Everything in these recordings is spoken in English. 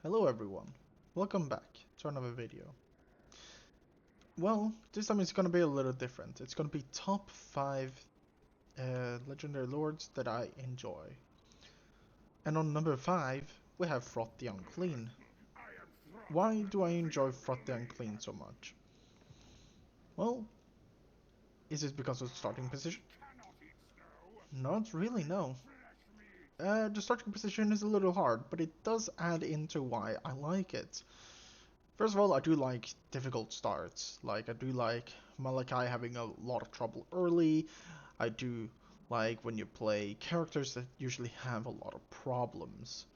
Hello everyone, welcome back to another video. Well, this time it's gonna be a little different. It's gonna be top 5 legendary lords that I enjoy. And on number 5, we have Froth the Unclean. Why do I enjoy Froth the Unclean so much? Well, is it because of the starting position? Not really, no. The starting position is a little hard, but it does add into why I like it. First of all, I do like difficult starts. Like, I do like Malachi having a lot of trouble early. I do like when you play characters that usually have a lot of problems.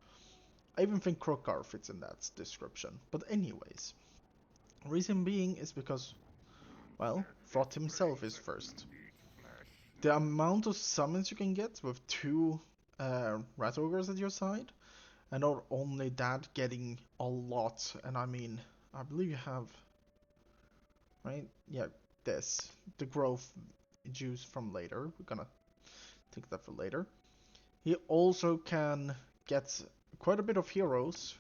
I even think Krokar fits in that description. But anyways, reason being is because, well, Froth himself is first. The amount of summons you can get with two Rat Ogres at your side, and not only that, getting a lot, and I mean, I believe you have right? Yeah, this. The growth juice from later. We're gonna take that for later. He also can get quite a bit of heroes,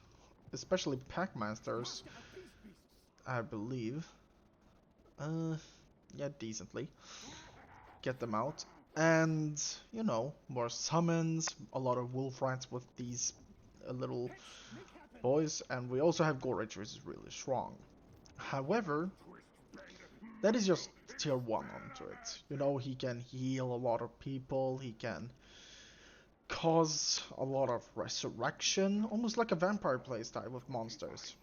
especially pack masters, I believe. Uh, yeah, decently. Get them out. And, more summons, a lot of wolf rats with these little boys, and we also have Gorage, which is really strong. However, that is just tier 1 onto it. He can heal a lot of people, he can cause a lot of resurrection, almost like a vampire playstyle with monsters.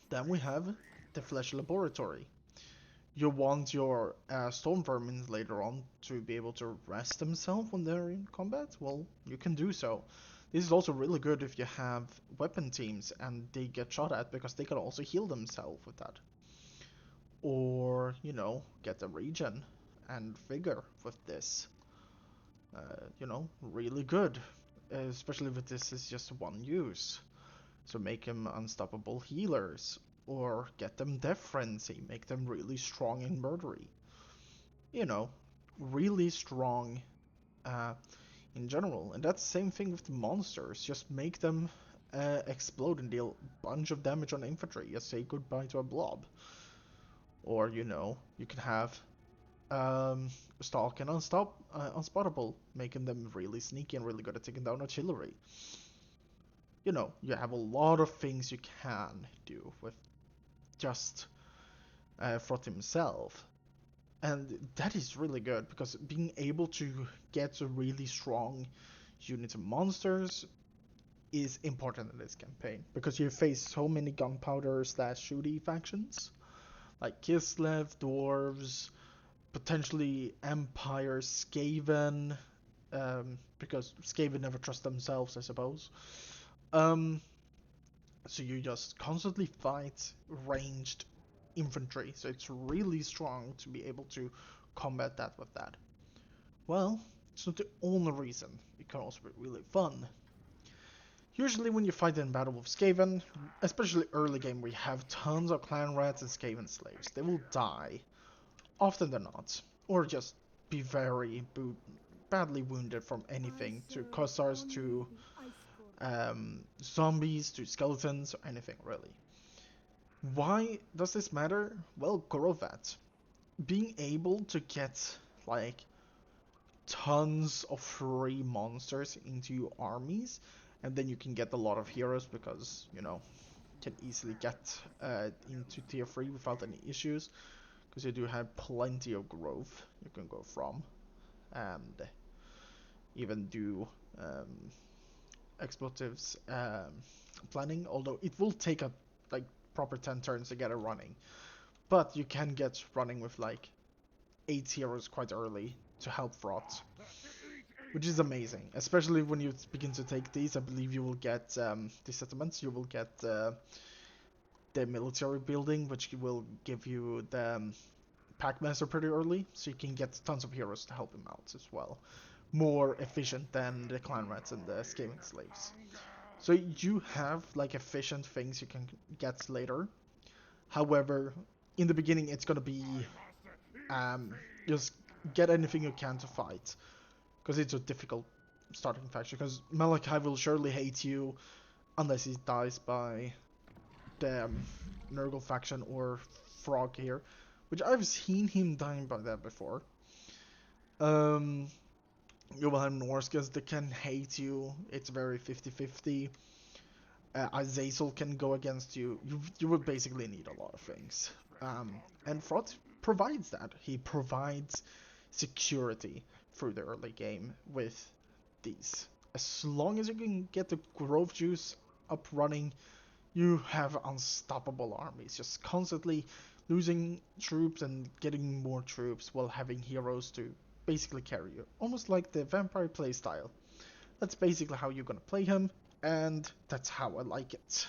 Then we have the Flesh Laboratory. You want your Storm Vermin later on to be able to rest themselves when they're in combat? Well, you can do so. This is also really good if you have weapon teams and they get shot at because they can also heal themselves with that. Or, get a regen and vigor with this. Really good. Especially if this is just one use. So make them unstoppable healers. Or get them Death Frenzy, make them really strong and murdery. You know, really strong in general. And that's the same thing with the monsters. Just make them explode and deal a bunch of damage on infantry. Just say goodbye to a blob. Or, you can have Stalk and Unspottable, making them really sneaky and really good at taking down artillery. You have a lot of things you can do with just Froth himself. And that is really good, because being able to get a really strong unit of monsters is important in this campaign, because you face so many gunpowder slash shooty factions, like Kislev, Dwarves, potentially Empire, Skaven, because Skaven never trust themselves, I suppose. Um, so you just constantly fight ranged infantry, so it's really strong to be able to combat that with that. Well, it's not the only reason. It can also be really fun. Usually when you fight in battle with Skaven, especially early game where you have tons of clan rats and Skaven slaves, they will die often than not, or just be very badly wounded from anything, to Kossars, to zombies, to skeletons, or anything really. Why does this matter? Well, Gorovat. Being able to get, like, tons of free monsters into your armies, and then you can get a lot of heroes because, can easily get into tier 3 without any issues, because you do have plenty of growth you can go from, and even do explosives planning, although it will take a like proper 10 turns to get it running, but you can get running with like 8 heroes quite early to help Froth, which is amazing, especially when you begin to take these. I believe you will get the settlements, you will get the military building, which will give you the Packmaster pretty early, so you can get tons of heroes to help him out as well. More efficient than the clan rats and the scaling slaves. So you have like efficient things you can get later. However, in the beginning it's gonna be just get anything you can to fight, because it's a difficult starting faction. Because Malachi will surely hate you. unless he dies by the Nurgle faction or Frog here, which I've seen him dying by that before. Um, you will have Norscas that can hate you. It's very 50-50. Azazel can go against you. You would basically need a lot of things. And Frog provides that. He provides security through the early game with these. As long as you can get the growth juice up running, you have unstoppable armies, just constantly losing troops and getting more troops while having heroes to basically carry you. Almost like the vampire playstyle. That's basically how you're gonna play him, and that's how I like it.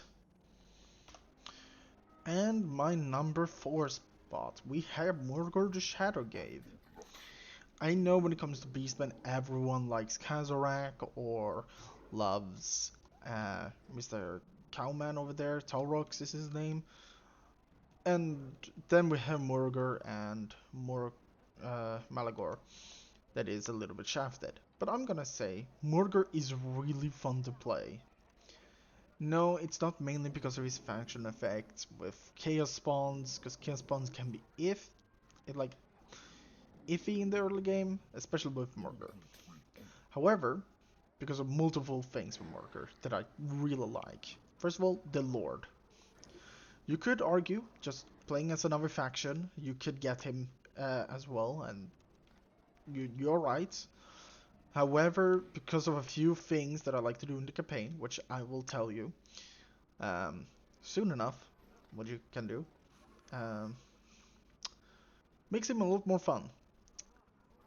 And my number 4 spot, we have Morgor the Shadowgate. I know when it comes to Beastmen, everyone likes Kazarak or loves Mr. Cowman over there. Talrox is his name. And then we have Morgor and Malagor that is a little bit shafted. But I'm gonna say Morgor is really fun to play. No, it's not mainly because of his faction effects with Chaos Spawns, because Chaos Spawns can be like iffy in the early game, especially with Morgor. However, because of multiple things with Morgor that I really like. First of all, the Lord. You could argue, just playing as another faction, you could get him as well, and you're right. However, because of a few things that I like to do in the campaign, which I will tell you um, soon enough, what you can do, um, makes him a lot more fun.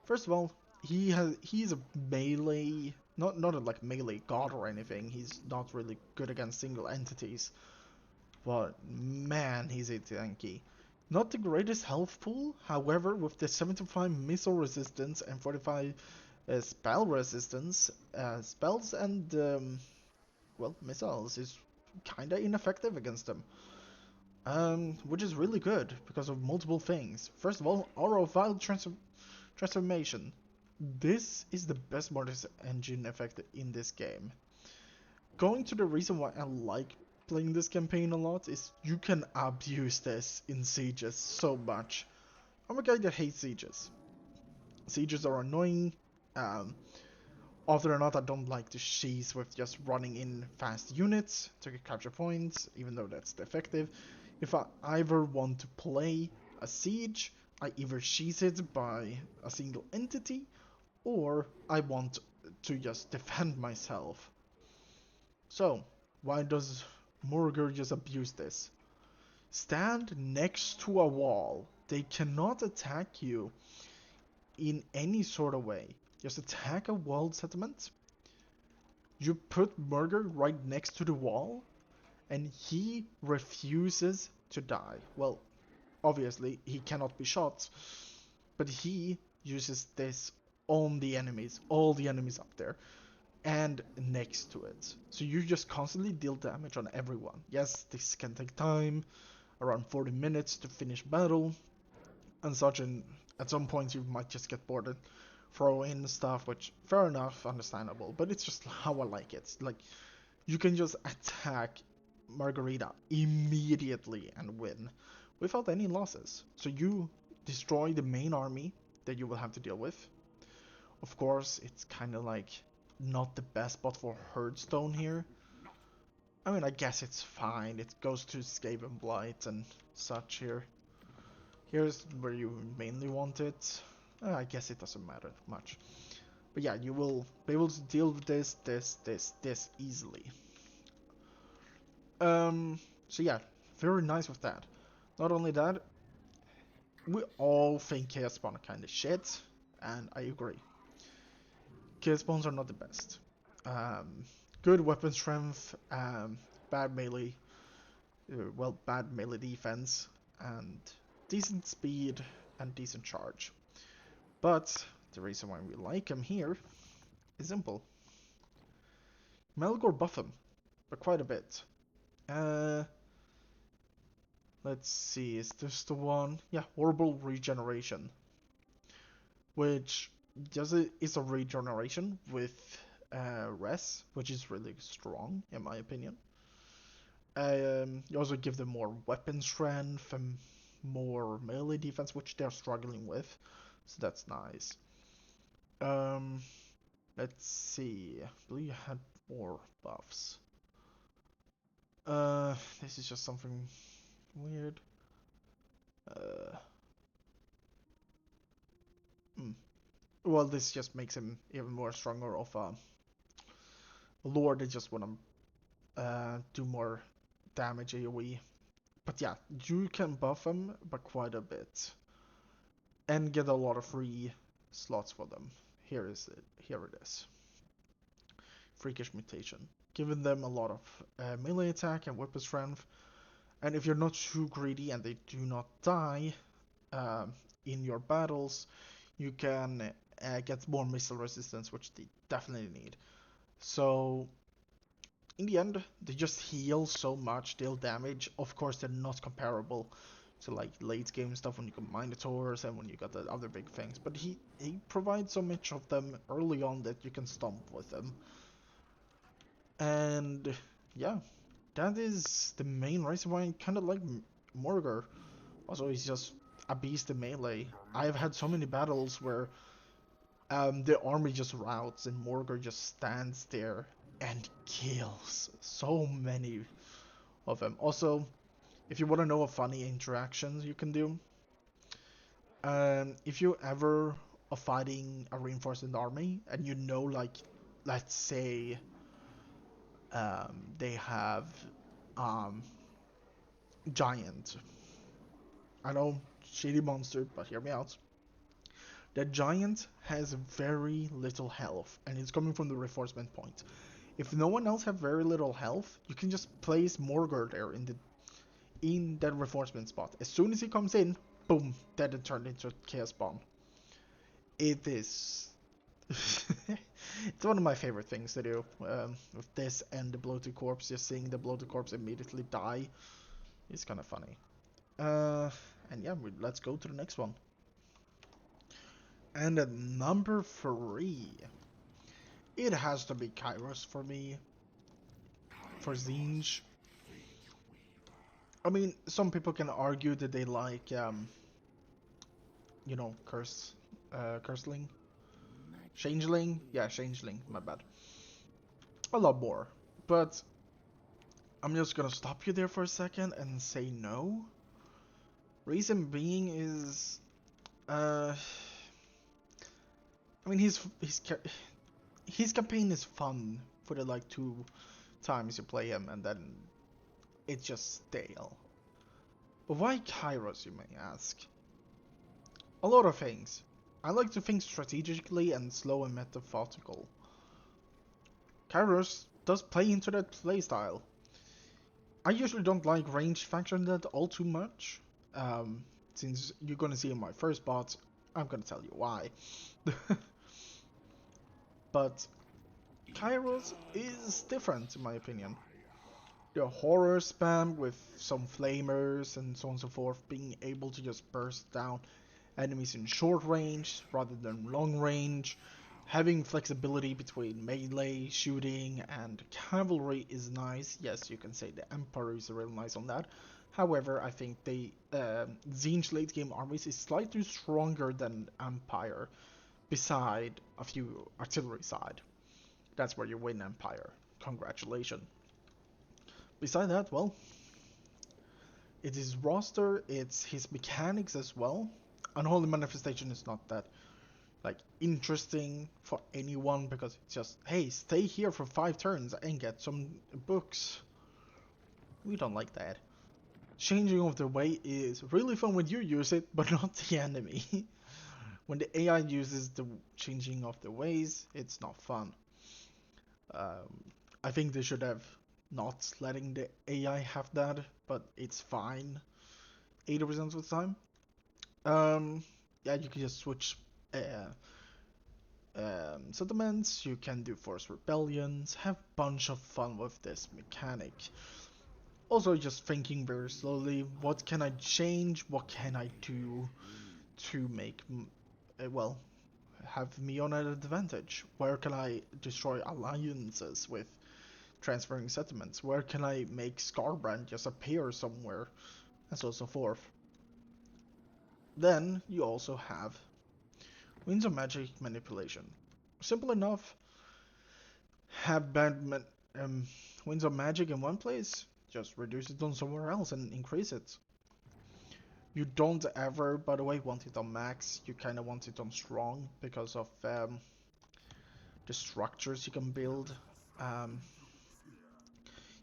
First of all, he's a melee, not a like melee god or anything. He's not really good against single entities, but man, he's a tanky. Not the greatest health pool, however, with the 75 missile resistance and 45 spell resistance, spells and well, missiles is kinda ineffective against them. Which is really good because of multiple things. First of all, Aura of Vile Transformation. This is the best Mortis engine effect in this game. Going to the reason why I like playing this campaign a lot is you can abuse this in sieges so much. I'm a guy that hates sieges. Sieges are annoying. Um, Other than not, I don't like to cheese with just running in fast units to capture points, even though that's effective. If I ever want to play a siege, I either cheese it by a single entity, or I want to just defend myself. So, why does Morgor just abuse this? Stand next to a wall. They cannot attack you in any sort of way. Just attack a walled settlement. You put Morgor right next to the wall, and he refuses to die. Well, obviously, he cannot be shot, but he uses this on the enemies, all the enemies up there, and next to it. So you just constantly deal damage on everyone. Yes, this can take time, around 40 minutes to finish battle, and such, and at some point you might just get bored and throw in stuff, which, fair enough, understandable, but it's just how I like it. Like, you can just attack Margarita immediately and win without any losses. So you destroy the main army that you will have to deal with. Of course, it's kind of like not the best spot for Herdstone here. I mean, I guess it's fine. It goes to Skaven Blight and such here. Here's where you mainly want it. I guess it doesn't matter much. But yeah, you will be able to deal with this easily. So yeah, very nice with that. Not only that, we all think Chaos Spawn are kinda shit, and I agree. Chaos Spawns are not the best. Good weapon strength, bad melee, bad melee defense, and decent speed and decent charge. But the reason why we like him here is simple. Melgor buff him, but quite a bit. Let's see, is this the one? Yeah, Horrible Regeneration. Which is a regeneration with res, which is really strong in my opinion. You also give them more weapon strength and more melee defense, which they're struggling with, so that's nice. Um, let's see. I believe you had more buffs. This is just something weird. Uh, hmm. Well, this just makes him even more stronger of a lord. They just want to do more damage AoE. But yeah, you can buff them, but quite a bit, and get a lot of free slots for them. Here is it. Here it is. Freakish mutation, giving them a lot of melee attack and weapon strength. And if you're not too greedy and they do not die in your battles, you can get more missile resistance, which they definitely need. So in the end, they just heal so much, deal damage. Of course, they're not comparable to like late game stuff when you got Minotaurs and when you got the other big things. But he provides so much of them early on that you can stomp with them. And yeah, that is the main reason why I kind of like Morgar. Also, he's just a beast in melee. I've had so many battles where the army just routes and Morgar just stands there and kills so many of them. Also, if you want to know a funny interactions you can do, if you ever are fighting a reinforced army and you know, like, let's say they have um, giant. I know, shitty monster, but hear me out. The giant has very little health, and it's coming from the reinforcement point. If no one else have very little health, you can just place Morgar there in that reinforcement spot. As soon as he comes in, boom, that it turned into a chaos bomb. It is. It's one of my favorite things to do with this and the bloated corpse. Just seeing the bloated corpse immediately die is kind of funny. And yeah, let's go to the next one. And at number 3, it has to be Kairos for me. For Zinj. I mean, some people can argue that they like, Curseling. Changeling? Yeah, Changeling, my bad. A lot more. But I'm just gonna stop you there for a second and say no. Reason being is, uh, I mean, his campaign is fun for the like 2 times you play him, and then it's just stale. But why Kairos, you may ask? A lot of things. I like to think strategically and slow and methodical. Kairos does play into that playstyle. I usually don't like ranged faction that all too much. Since you're gonna see in my first bot, I'm gonna tell you why. But Kairos is different in my opinion. The horror spam with some flamers and so on and so forth, being able to just burst down enemies in short range rather than long range, having flexibility between melee, shooting, and cavalry is nice. Yes, you can say the Empire is real nice on that. However, I think Tzeentch late game armies is slightly stronger than Empire, beside a few artillery side. That's where you win Empire. Congratulations. Beside that, well, it's his roster, it's his mechanics as well. Unholy Manifestation is not that like interesting for anyone because it's just, hey, stay here for 5 turns and get some books. We don't like that. Changing of the way is really fun when you use it, but not the enemy. When the AI uses the changing of the ways, it's not fun. I think they should have not letting the AI have that, but it's fine 80% of the time. Yeah, you can just switch settlements, you can do forced rebellions, have bunch of fun with this mechanic. Also just thinking very slowly, what can I change, what can I do to make, well, have me on an advantage? Where can I destroy alliances with transferring settlements? Where can I make Scarbrand just appear somewhere? And so forth. Then you also have Winds of Magic manipulation. Simple enough. Have Winds of Magic in one place, just reduce it on somewhere else and increase it. You don't ever, by the way, want it on max. You kind of want it on strong because of the structures you can build. Um,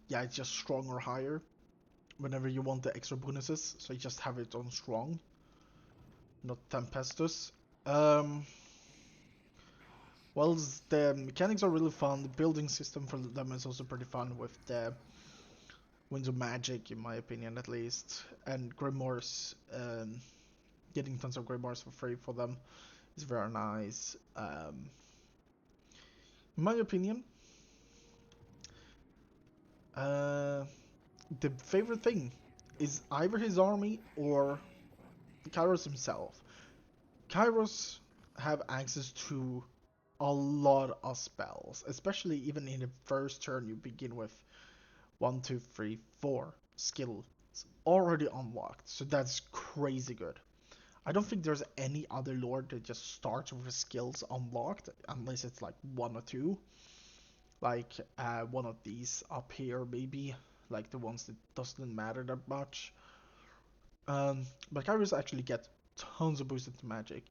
yeah, it's just strong or higher whenever you want the extra bonuses. So you just have it on strong, not Tempestus. Um, well, the mechanics are really fun. The building system for them is also pretty fun with the Winds of Magic, in my opinion, at least. And Grimoires, getting tons of Grimoires for free for them is very nice. In my opinion, uh, the favorite thing is either his army or Kairos himself. Kairos have access to a lot of spells, especially even in the first turn you begin with 1, 2, 3, 4 skills already unlocked, so that's crazy good. I don't think there's any other lord that just starts with skills unlocked, unless it's like one or two. Like one of these up here, maybe. Like the ones that doesn't matter that much. But Kairos actually get tons of boosted to magic,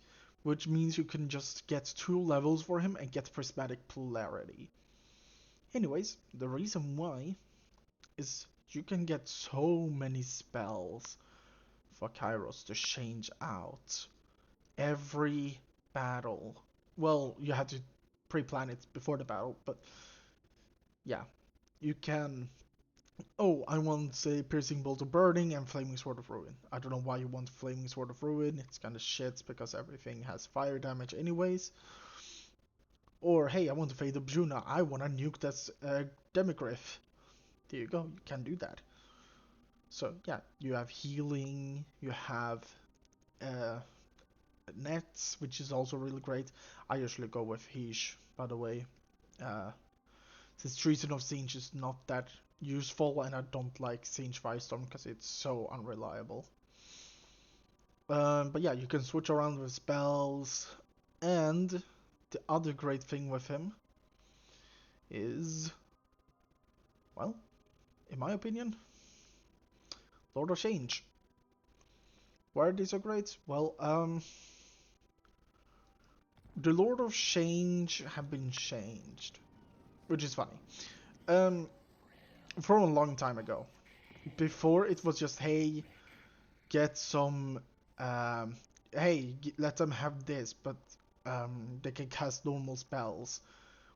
which means you can just get 2 levels for him and get prismatic polarity. Anyways, the reason why is you can get so many spells for Kairos to change out every battle. Well, you have to pre-plan it before the battle, but yeah, you can. Oh, I want, say, Piercing Bolt of Burning and Flaming Sword of Ruin. I don't know why you want Flaming Sword of Ruin, it's kinda shit because everything has fire damage anyways. Or, hey, I want to Fade of Juna, I wanna nuke that Demigryph. There you go, you can do that. So, yeah, you have healing, you have uh, nets, which is also really great. I usually go with Heesh, by the way. Uh, since Treason of Singe is not that useful, and I don't like Singe Firestorm because it's so unreliable. But yeah, you can switch around with spells, and the other great thing with him is, well, in my opinion, Lord of Change. Why are they so great? Well, the Lord of Change have been changed, which is funny. Um, from a long time ago. Before it was just, hey, get some, um, hey, let them have this, but they can cast normal spells,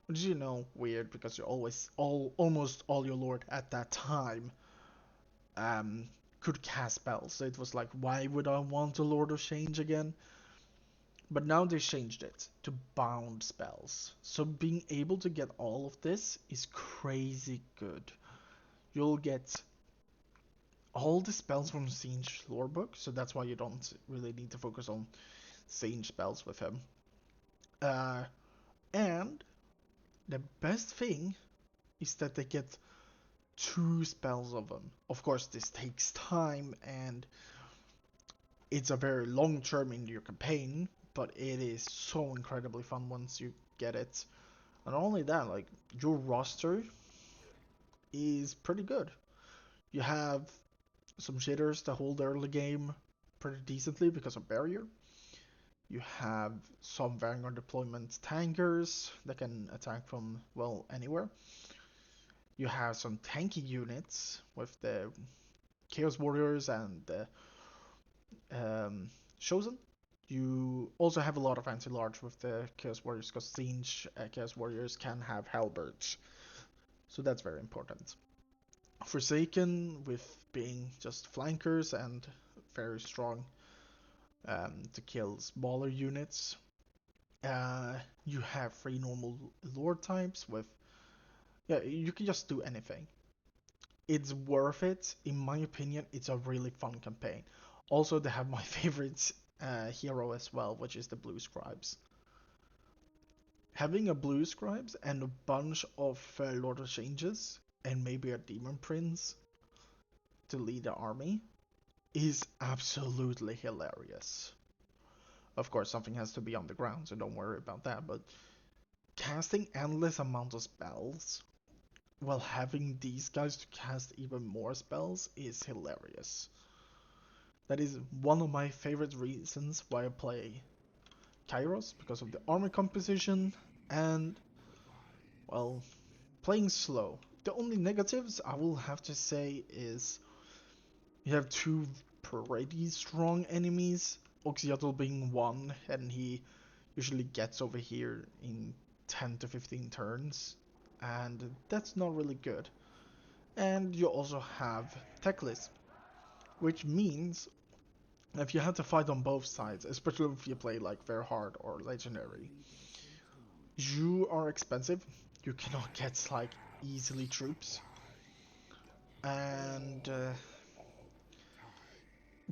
which is, weird because you almost all your lord at that time um, could cast spells. So it was like, why would I want a Lord of Change again? But now they changed it to bound spells. So being able to get all of this is crazy good. You'll get all the spells from Singe lorebook, so that's why you don't really need to focus on Singe spells with him. Uh, and the best thing is that they get 2 spells of them. Of course, this takes time and it's a very long term in your campaign, but it is so incredibly fun once you get it. And not only that, like, your roster is pretty good. You have some shitters that hold early game pretty decently because of barrier. You have some Vanguard deployment tankers that can attack from, well, anywhere. You have some tanky units with the Chaos Warriors and the Chosen. You also have a lot of anti-large with the Chaos Warriors because Siege Chaos Warriors can have halberds. So that's very important. Forsaken with being just flankers and very strong to kill smaller units. You have 3 normal lord types with, yeah, you can just do anything. It's worth it, in my opinion. It's a really fun campaign. Also, they have my favorite hero as well, which is the Blue Scribes. Having a blue scribes and a bunch of Lord of Changes and maybe a demon prince to lead the army is absolutely hilarious. Of course, something has to be on the ground, so don't worry about that, but casting endless amount of spells while having these guys to cast even more spells is hilarious. That is one of my favorite reasons why I play Kairos, because of the armor composition and, well, playing slow. The only negatives I will have to say is you have two pretty strong enemies, Oxyatl being one, and he usually gets over here in 10 to 15 turns, and that's not really good. And you also have Techless, which means if you have to fight on both sides, especially if you play like very hard or legendary, you are expensive. You cannot get like easily troops, and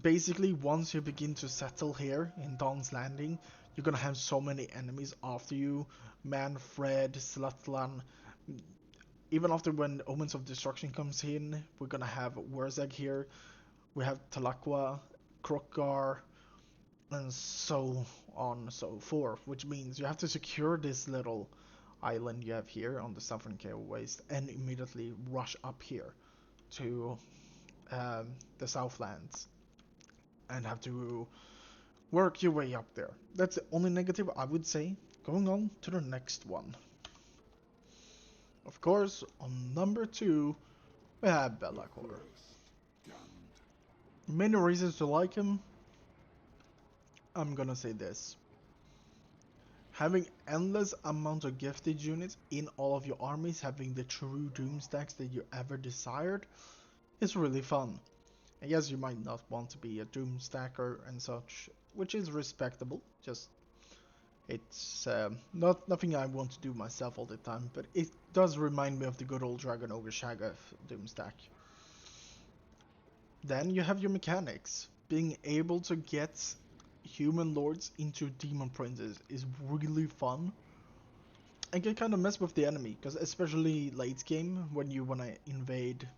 basically once you begin to settle here in Dawn's Landing, you're gonna have so many enemies after you. Manfred, Slatlan. Even after when Omens of Destruction comes in, we're gonna have Wurzeg here. We have Talakwa, Krokgar, and so on and so forth, which means you have to secure this little island you have here on the Southern Chaos Waste and immediately rush up here to the Southlands and have to work your way up there. That's the only negative I would say. Going on to the next one. Of course, on number 2, we have Be'lakor. Many reasons to like him. I'm gonna say this. Having endless amount of gifted units in all of your armies, having the true doom stacks that you ever desired, is really fun. I guess you might not want to be a doom stacker and such, which is respectable. Just it's not nothing I want to do myself all the time, but it does remind me of the good old Dragon Ogre Shaggoth doom stack. Then you have your mechanics. Being able to get human lords into demon princes is really fun. And can kind of mess with the enemy, because especially late game when you want to invade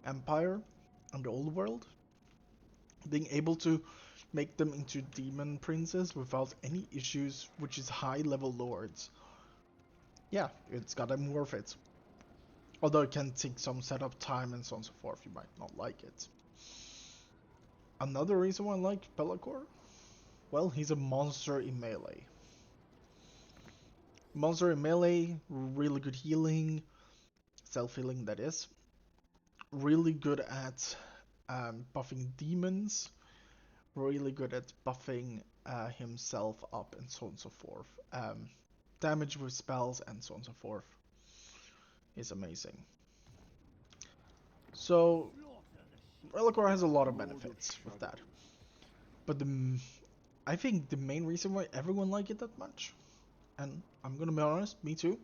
Empire and the old world, being able to make them into demon princes without any issues, which is high level lords. Yeah, it's gotta be worth it. Although it can take some setup time and so on and so forth, you might not like it. Another reason why I like Be'lakor? Well, he's a monster in melee. Monster in melee, really good healing, self-healing that is. Really good at buffing demons, really good at buffing himself up and so on and so forth. Damage with spells and so on and so forth is amazing. So, Be'lakor has a lot of benefits with that. But I think the main reason why everyone like it that much, and I'm gonna be honest, me too,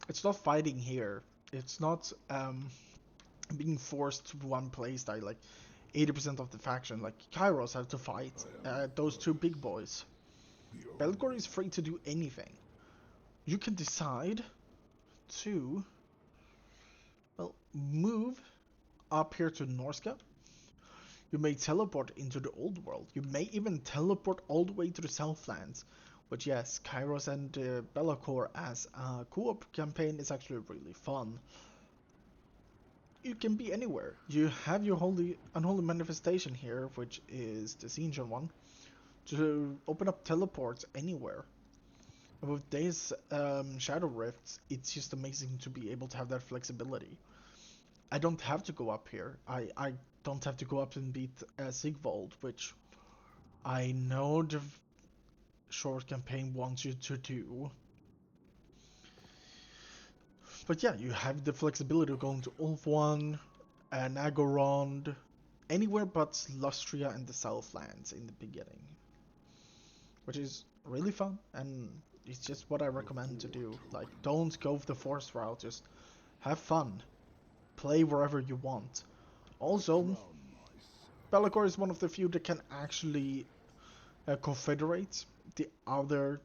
it's not fighting here. It's not being forced to one playstyle. Like 80% of the faction, like Kairos, have to fight those two big boys. Be'lakor is free to do anything. You can decide to, well, move up here to Norska. You may teleport into the old world. You may even teleport all the way to the Southlands. But yes, Kairos and Be'lakor as a co-op campaign is actually really fun. You can be anywhere. You have your unholy manifestation here, which is the Xinjiang one, to open up teleports anywhere. And with these Shadow Rifts, it's just amazing to be able to have that flexibility. I don't have to go up here. I don't have to go up and beat Sigvald, which I know the short campaign wants you to do. But yeah, you have the flexibility of going to Ulthuan, Nagorond, anywhere but Lustria and the Southlands in the beginning. Which is really fun, and it's just what I recommend to do. Like, don't go the forced route, just have fun. Play wherever you want. Also, Be'lakor is one of the few that can actually confederate the other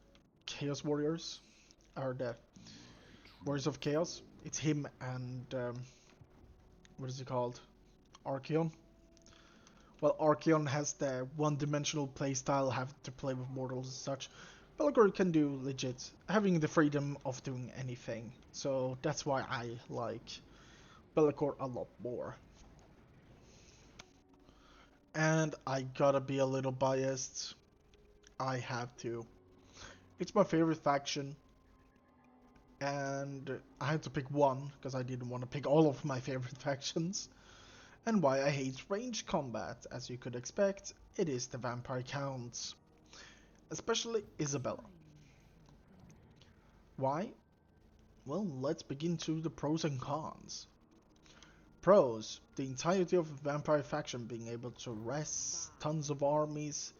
Chaos Warriors, or the Warriors of Chaos. It's him and what is he called? Archeon. Well, Archeon has the one-dimensional playstyle, have to play with mortals and such. Belgor can do legit, having the freedom of doing anything. So that's why I like Belgor a lot more. And I gotta be a little biased. I have to. It's my favorite faction. And I had to pick one, because I didn't want to pick all of my favorite factions. And why I hate range combat, as you could expect, it is the Vampire Counts. Especially Isabella. Why? Well, let's begin to the pros and cons. Pros: the entirety of the Vampire faction being able to rest tons of armies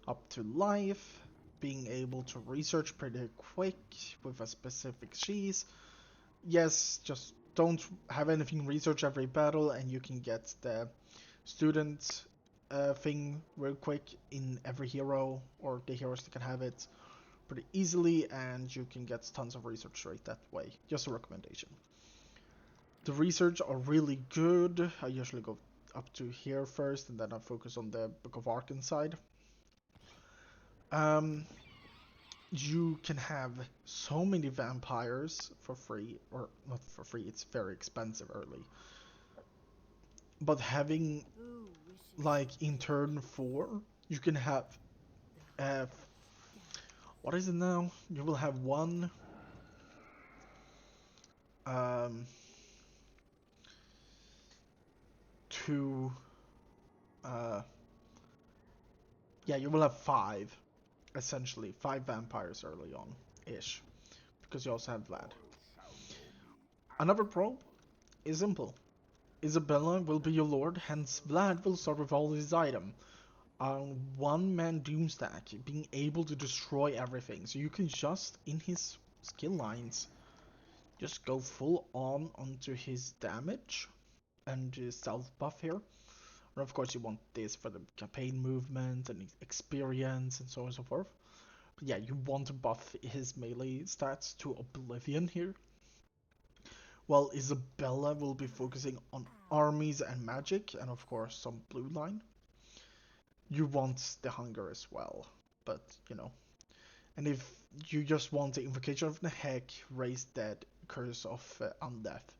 up to life, being able to research pretty quick with a specific cheese. Yes, just don't have anything research every battle and you can get the student thing real quick in every hero, or the heroes that can have it pretty easily, and you can get tons of research rate that way. Just a recommendation. The research are really good. I usually go up to here first and then I focus on the Book of Arcane side. You can have so many vampires for free, or not for free, it's very expensive early. But having, like, in turn 4, you can have, uh, what is it now? You will have one, um, two, uh, yeah, you will have 5, essentially, 5 vampires early on, ish, because you also have Vlad. Another pro is simple. Isabella will be your lord, hence Vlad will start with all his items. One-man Doomstack, being able to destroy everything. So you can just, in his skill lines, just go full on onto his damage and his stealth buff here. And of course you want this for the campaign movement and experience and so on and so forth. But yeah, you want to buff his melee stats to oblivion here. While Isabella will be focusing on armies and magic, and of course some blue line. You want the hunger as well, but you know. And if you just want the Invocation of the Heck, Raise Dead, Curse of Undeath,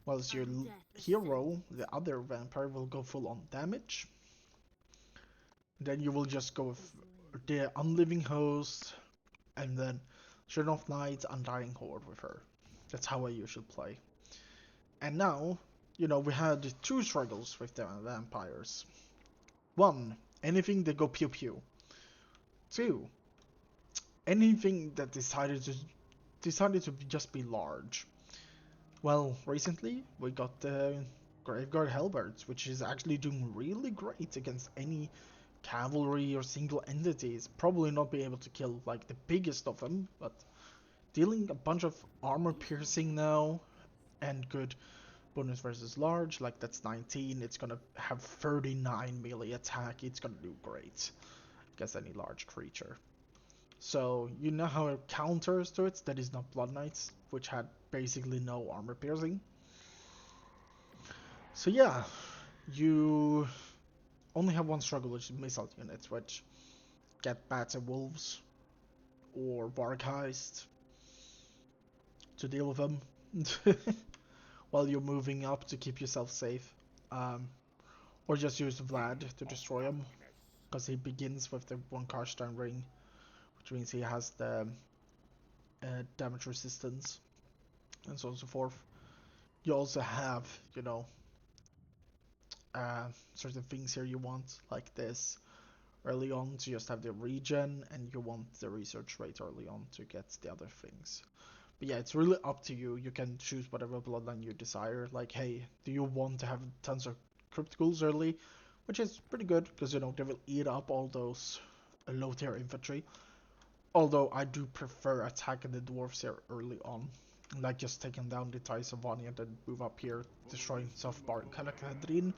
whilst your hero, the other vampire, will go full on damage. Then you will just go with the Unliving Host, and then Shadow of Night, Undying Horde with her. That's how I usually play. And now, you know, we had 2 struggles with the vampires. 1, anything that go pew pew. 2, anything that decided to just be large. Well, recently we got the Graveguard Hellbirds, which is actually doing really great against any cavalry or single entities. Probably not be able to kill like the biggest of them, but dealing a bunch of armor piercing now and good bonus versus large, like that's 19. It's gonna have 39 melee attack. It's gonna do great against any large creature. So you know how it counters to it that is not Blood Knights, which had basically no armor piercing. So yeah, you only have one struggle, which is missile units, which get bats and wolves or Vargheist to deal with them while you're moving up to keep yourself safe. Um, or just use Vlad to destroy him, because he begins with the 1 Karstein ring, which means he has the damage resistance and so on and so forth. You also have, you know, certain things here you want, like this early on to just have the regen, and you want the research rate early on to get the other things. But yeah, it's really up to you. You can choose whatever bloodline you desire. Like, hey, do you want to have tons of crypticals early? Which is pretty good, because, you know, they will eat up all those low tier infantry. Although I do prefer attacking the dwarves here early on. Like just taking down the Taisavani and then move up here, destroying Safbar and Kalakadrin.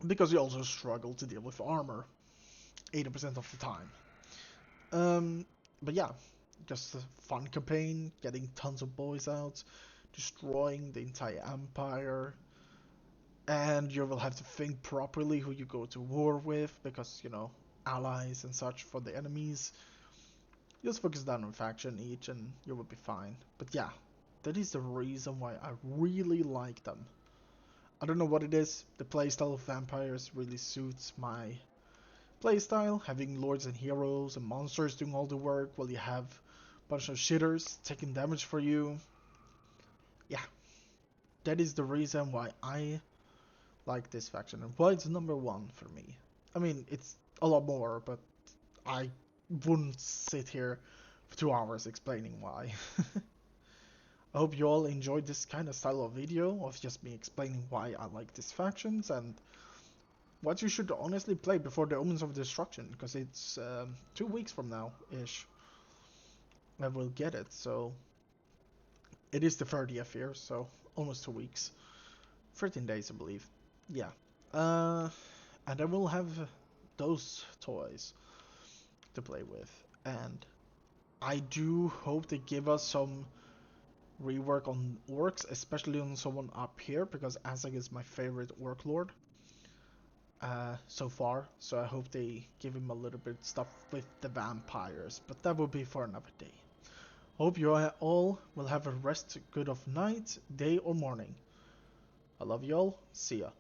Because you also struggle to deal with armor 80% of the time. But yeah, just a fun campaign, getting tons of boys out, destroying the entire empire, and you will have to think properly who you go to war with, because, you know, allies and such for the enemies. Just focus down on faction each and you will be fine. But yeah, that is the reason why I really like them. I don't know what it is, the playstyle of vampires really suits my playstyle, having lords and heroes and monsters doing all the work while you have a bunch of shitters taking damage for you. Yeah, that is the reason why I like this faction and why it's number one for me. I mean, it's a lot more, but I wouldn't sit here for 2 hours explaining why. I hope you all enjoyed this kind of style of video of just me explaining why I like these factions and what you should honestly play before the Omens of Destruction, because it's 2 weeks from now ish. I will get it, so it is the 30th here, so almost 2 weeks, 13 days, I believe. Yeah, uh, and I will have those toys to play with, and I do hope they give us some rework on orcs, especially on someone up here, because Azag is my favorite orc lord so far. So I hope they give him a little bit of stuff with the vampires, but that will be for another day. Hope you all will have a rest good of night, day or morning. I love you all. See ya.